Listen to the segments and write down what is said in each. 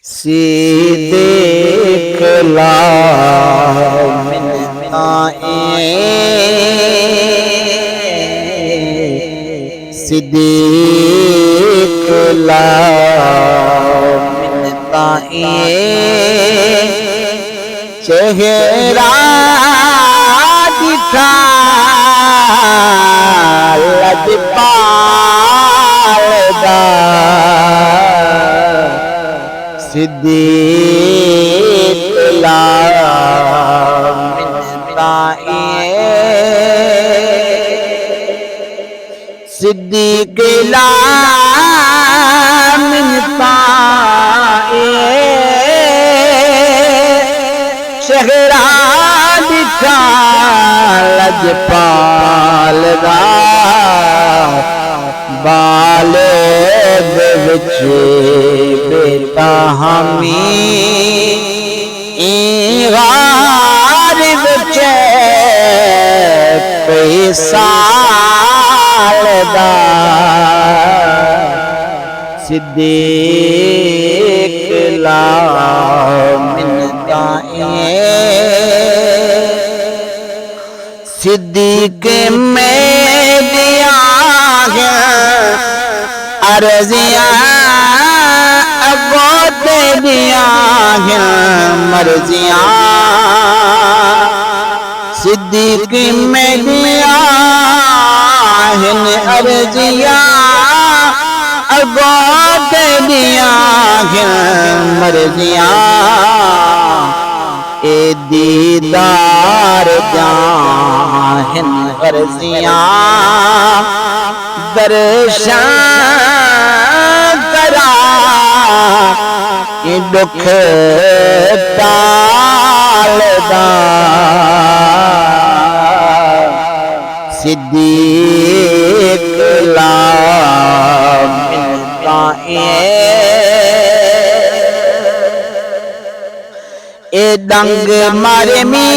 सिद्दीक़ ला मिन्नताएं, सिद्दीक़ ला मिन्नताएं, चेहरा दिखा लजपाल दा, सिद्दीक़ ला मिन्नताएं, सिद्दीक़ ला मिन्नताएं, चेहरा दिखा लजपाल दा, बाले दे विच बेटा हमी गार विच कई साल दा, सिद्दीक़ ला मिन्नताएं, सिद्दीक़ में दिया है अर्ज़ियाँ, अगोद दिया है मर्ज़ियाँ, सिद्दीक़ में दिया है अर्ज़ियाँ, अगोद दिया है मर्ज़ियाँ, ए दीदार जाहिन अर्ज़ियाँ, दर्शन करा ये दुख टाल दा, सिद्दीक़ ला मिन्नताएं, ए दंग मारे मी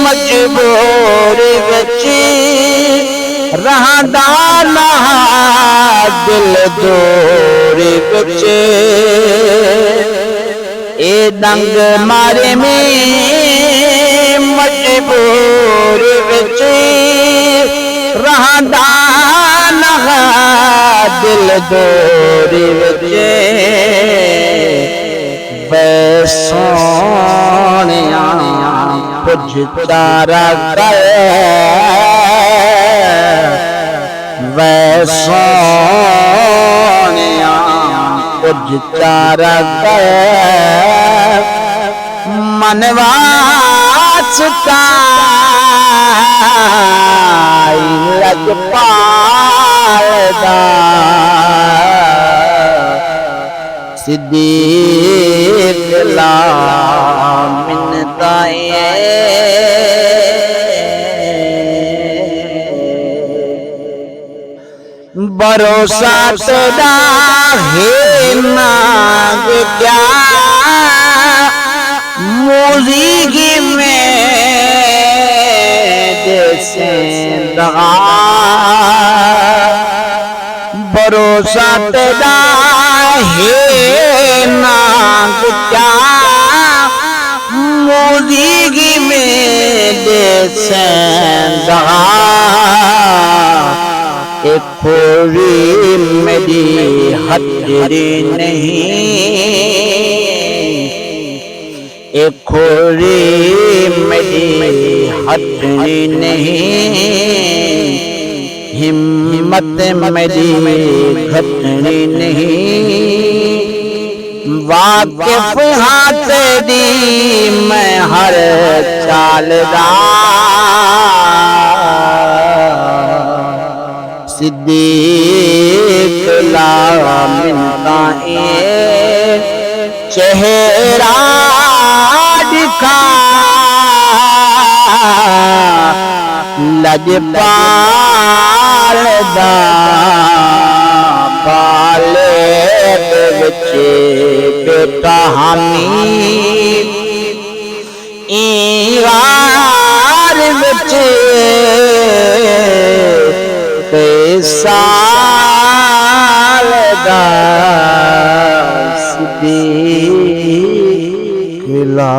मजबूर विच रहंदा ना दिल दूर विच, ए दंग मारे मी मजबूर विच रहंदा ना दिल दूर विच, वे सोनिया कुछ तारा कर, वे सोनिया कुछ तारा कर, मनवा चुका लजपाल दा, सिद्दीक़ ला मिन्नताएं, भरोसा तेरा है नाग क्या मौजूदगी में जैसे दगा, भरोसा तेरा है नाग क्या मौजूदगी में जैसे दगा, एक खोरी मेरी हथेली नहीं, एक खोरी मेरी हथेली नहीं, हिम्मत मेरी घटनी नहीं, वाकिफ हाथ दी मैं हर चाल दा, सिद्दीक़ ला मिन्नताएं, चेहरा दिखा लजपाल दा, बाले दे विच बेटा हमी गार विच साल दा देख ला